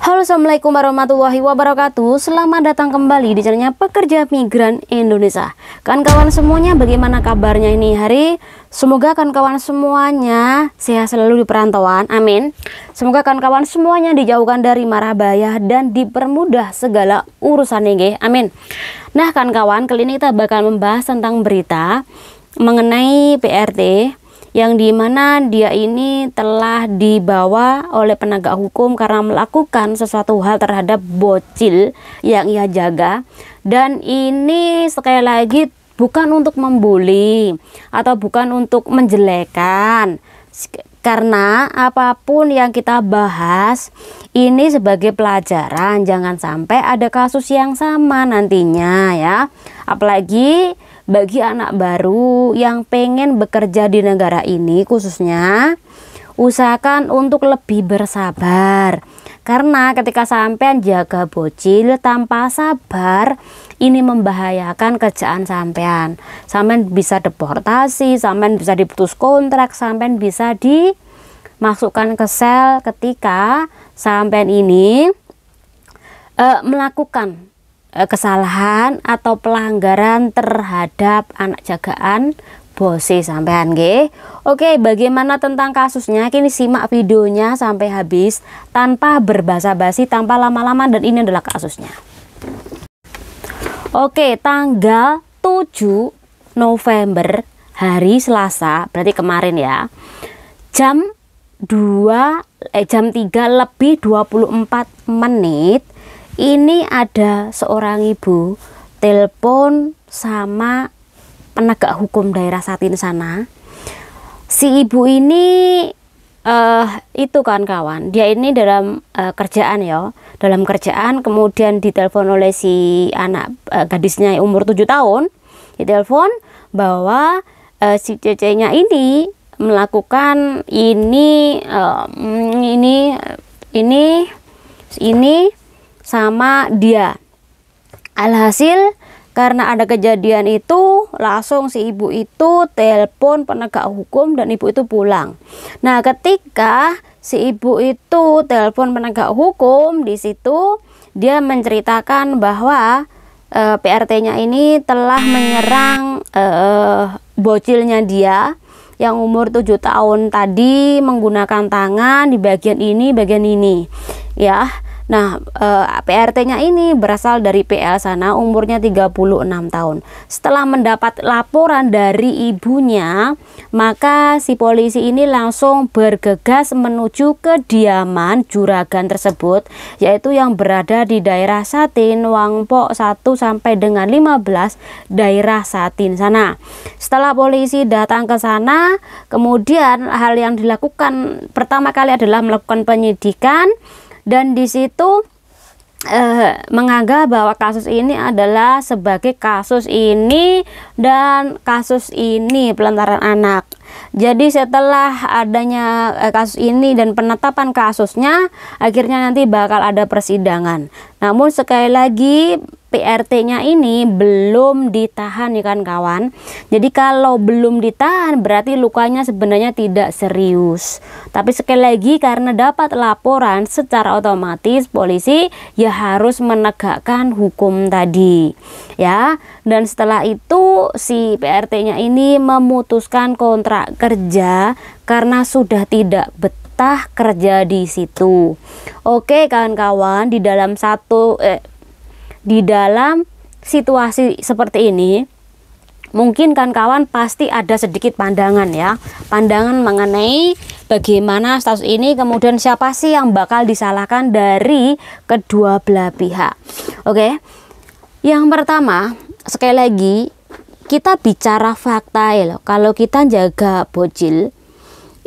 Halo, assalamualaikum warahmatullahi wabarakatuh. Selamat datang kembali di channelnya Pekerja Migran Indonesia. Kawan-kawan semuanya, bagaimana kabarnya ini hari? Semoga kawan-kawan semuanya sehat selalu di perantauan, amin. Semoga kawan-kawan semuanya dijauhkan dari mara bahaya dan dipermudah segala urusan nggih, amin. Nah kawan-kawan, kali ini kita bakal membahas tentang berita mengenai PRT yang dimana dia ini telah dibawa oleh penegak hukum karena melakukan sesuatu hal terhadap bocil yang ia jaga. Dan ini sekali lagi bukan untuk membuli atau bukan untuk menjelekan, karena apapun yang kita bahas ini sebagai pelajaran, jangan sampai ada kasus yang sama nantinya ya. Apalagi bagi anak baru yang pengen bekerja di negara ini, khususnya usahakan untuk lebih bersabar, karena ketika sampean jaga bocil tanpa sabar, ini membahayakan kerjaan sampean. Sampean bisa deportasi, sampean bisa diputus kontrak, sampean bisa dimasukkan ke sel ketika sampean ini melakukan kesalahan atau pelanggaran terhadap anak jagaan bose sampean nggih. Oke, bagaimana tentang kasusnya? Kini simak videonya sampai habis tanpa berbasa-basi, tanpa lama-lama, dan ini adalah kasusnya. Oke, tanggal 7 November hari Selasa, berarti kemarin ya. Jam 3:24 ini ada seorang ibu telepon sama penegak hukum daerah Satin sana. Si ibu ini itu kan kawan, dia ini dalam kerjaan ya, dalam kerjaan, kemudian ditelepon oleh si anak gadisnya umur 7 tahun, ditelepon bahwa si cecenya ini melakukan ini sama dia. Alhasil karena ada kejadian itu, langsung si ibu itu telepon penegak hukum dan ibu itu pulang. Nah, ketika si ibu itu telepon penegak hukum, di situ dia menceritakan bahwa PRT-nya ini telah menyerang bocilnya dia yang umur 7 tahun tadi menggunakan tangan di bagian ini ya. Nah, PRT-nya ini berasal dari PL sana, umurnya 36 tahun. Setelah mendapat laporan dari ibunya, maka si polisi ini langsung bergegas menuju kediaman juragan tersebut, yaitu yang berada di daerah Satin, Wangpo 1 sampai dengan 15, daerah Satin sana. Setelah polisi datang ke sana, kemudian hal yang dilakukan pertama kali adalah melakukan penyidikan. Dan di situ menganggap bahwa kasus ini adalah sebagai kasus ini dan kasus ini pelantaran anak. Jadi setelah adanya kasus ini dan penetapan kasusnya, akhirnya nanti bakal ada persidangan. Namun sekali lagi PRT-nya ini belum ditahan ya kan kawan. Jadi kalau belum ditahan berarti lukanya sebenarnya tidak serius. Tapi sekali lagi karena dapat laporan, secara otomatis polisi ya harus menegakkan hukum tadi ya. Dan setelah itu si PRT-nya ini memutuskan kontrak kerja karena sudah tidak betah kerja di situ. Oke kawan-kawan, di dalam situasi seperti ini mungkin kan kawan pasti ada sedikit pandangan ya, pandangan mengenai bagaimana status ini, kemudian siapa sih yang bakal disalahkan dari kedua belah pihak. Oke, yang pertama sekali lagi kita bicara fakta ya loh. Kalau kita jaga bocil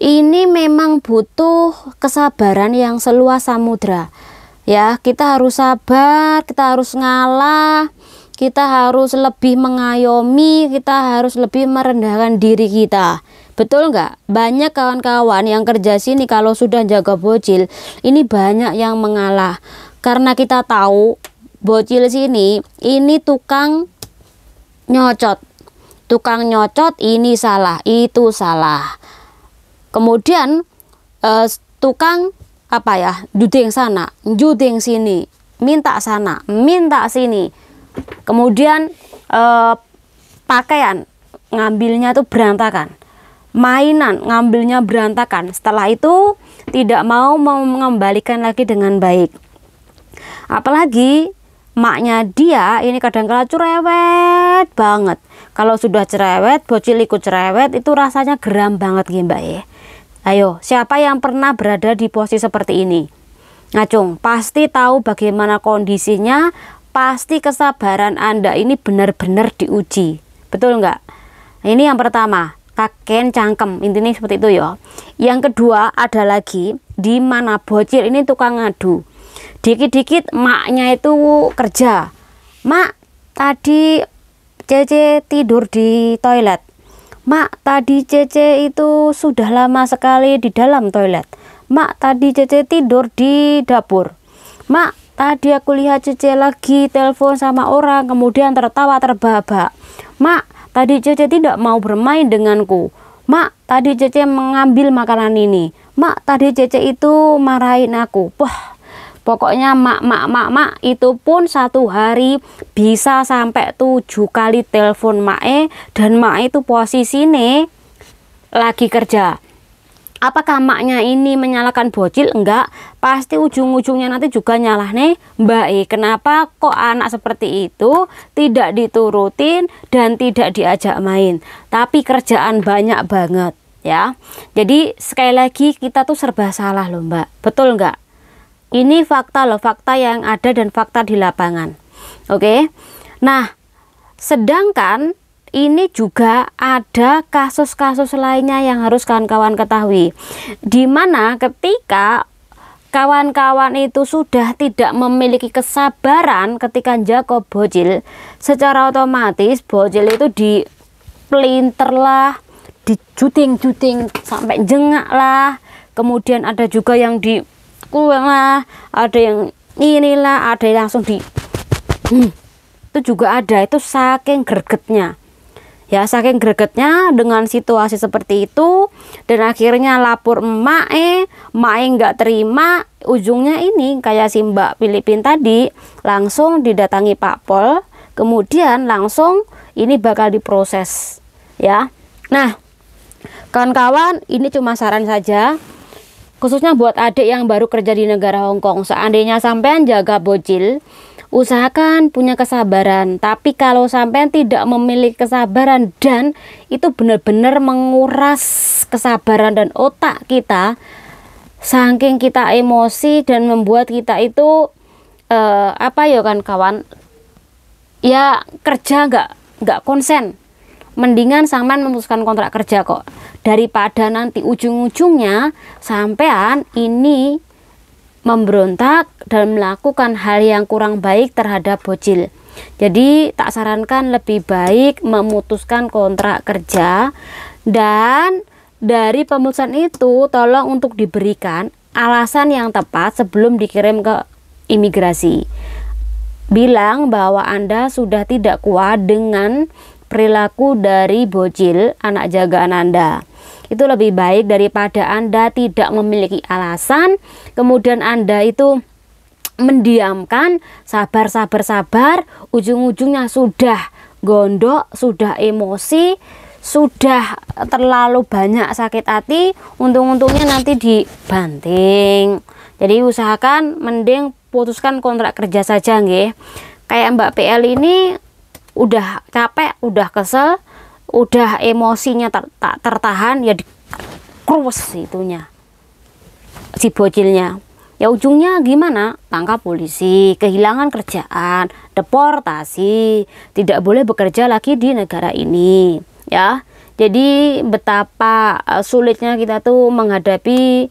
ini memang butuh kesabaran yang seluas samudra ya. Kita harus sabar, kita harus ngalah, kita harus lebih mengayomi, kita harus lebih merendahkan diri kita. Betul nggak? Banyak kawan-kawan yang kerja sini kalau sudah jaga bocil ini banyak yang mengalah, karena kita tahu bocil sini ini tukang nyocot, ini salah, itu salah. Kemudian tukang apa ya, judeng sana, judeng sini, minta sana, minta sini. Kemudian pakaian ngambilnya tuh berantakan, mainan ngambilnya berantakan. Setelah itu tidak mau mengembalikan lagi dengan baik. Apalagi maknya dia ini kadang-kala cerewet banget. Kalau sudah cerewet, bocil ikut cerewet, itu rasanya geram banget ya Mbak ya. Ayo, siapa yang pernah berada di posisi seperti ini? Ngacung, pasti tahu bagaimana kondisinya, pasti kesabaran Anda ini benar-benar diuji. Betul nggak? Ini yang pertama, kaken cangkem, intinya seperti itu ya. Yang kedua ada lagi, di mana bocil ini tukang ngadu. Dikit-dikit maknya itu kerja. Mak, tadi Cece tidur di toilet. Mak, tadi Cece itu sudah lama sekali di dalam toilet. Mak, tadi Cece tidur di dapur. Mak, tadi aku lihat Cece lagi telepon sama orang, kemudian tertawa terbahak-bahak. Mak, tadi Cece tidak mau bermain denganku. Mak, tadi Cece mengambil makanan ini. Mak, tadi Cece itu marahin aku. Wah, pokoknya mak itu pun satu hari bisa sampai 7 kali telepon mae, dan mak itu posisinya lagi kerja. Apakah maknya ini menyalahkan bocil? Enggak, pasti ujung-ujungnya nanti juga nyalah nih Mbak E. Kenapa kok anak seperti itu tidak diturutin dan tidak diajak main, tapi kerjaan banyak banget ya. Jadi sekali lagi kita tuh serba salah loh Mbak, betul enggak? Ini fakta loh, fakta yang ada dan fakta di lapangan. Oke. Nah, sedangkan ini juga ada kasus-kasus lainnya yang harus kawan-kawan ketahui. Dimana ketika kawan-kawan itu sudah tidak memiliki kesabaran ketika jago bocil, secara otomatis bocil itu dipelinter lah, dijuting-juting sampai jengak lah. Kemudian ada juga yang di kurang lah, ada yang inilah, ada yang langsung itu juga ada. Itu saking gregetnya ya, saking gregetnya dengan situasi seperti itu, dan akhirnya lapor emak nggak terima. Ujungnya ini kayak si Mbak Filipin tadi, langsung didatangi Pak Pol, kemudian langsung ini bakal diproses ya. Nah kawan-kawan, ini cuma saran saja, khususnya buat adik yang baru kerja di negara Hong Kong. Seandainya sampean jaga bocil, usahakan punya kesabaran. Tapi kalau sampean tidak memiliki kesabaran dan itu benar-benar menguras kesabaran dan otak kita, saking kita emosi dan membuat kita itu apa ya kan kawan, ya kerja nggak konsen. Mendingan sampean memutuskan kontrak kerja kok, daripada nanti ujung-ujungnya sampean ini memberontak dan melakukan hal yang kurang baik terhadap bocil. Jadi tak sarankan, lebih baik memutuskan kontrak kerja, dan dari pemutusan itu tolong untuk diberikan alasan yang tepat sebelum dikirim ke imigrasi. Bilang bahwa Anda sudah tidak kuat dengan perilaku dari bocil anak jagaan Anda. Itu lebih baik daripada Anda tidak memiliki alasan, kemudian Anda itu mendiamkan, sabar, ujung-ujungnya sudah gondok, sudah emosi, sudah terlalu banyak sakit hati, untung-untungnya nanti dibanting. Jadi usahakan mending putuskan kontrak kerja saja nggih. Kayak Mbak PL ini udah capek, udah kesel, udah emosinya tak tertahan, ya dikrus itunya si bocilnya. Ya ujungnya gimana? Tangkap polisi, kehilangan kerjaan, deportasi, tidak boleh bekerja lagi di negara ini ya. Jadi betapa sulitnya kita tuh menghadapi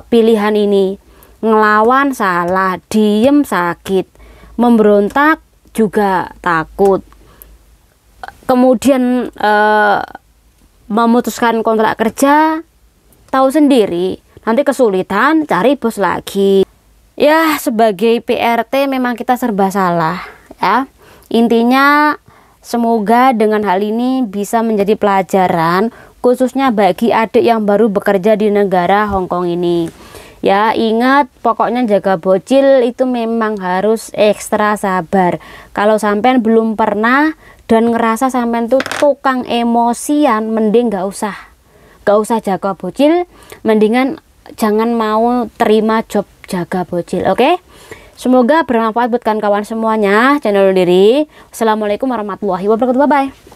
pilihan ini. Ngelawan salah, diem sakit, memberontak juga takut, kemudian memutuskan kontrak kerja, tahu sendiri nanti kesulitan cari bos lagi. Ya sebagai PRT memang kita serba salah ya. Intinya semoga dengan hal ini bisa menjadi pelajaran, khususnya bagi adik yang baru bekerja di negara Hong Kong ini. Ya, ingat pokoknya jaga bocil itu memang harus ekstra sabar. Kalau sampean belum pernah dan ngerasa sampean tuh tukang emosian, mending gak usah jaga bocil, mendingan jangan mau terima job jaga bocil. Oke? Semoga bermanfaat buat kawan-kawan semuanya. Channel diri. Assalamualaikum warahmatullahi wabarakatuh. Bye bye.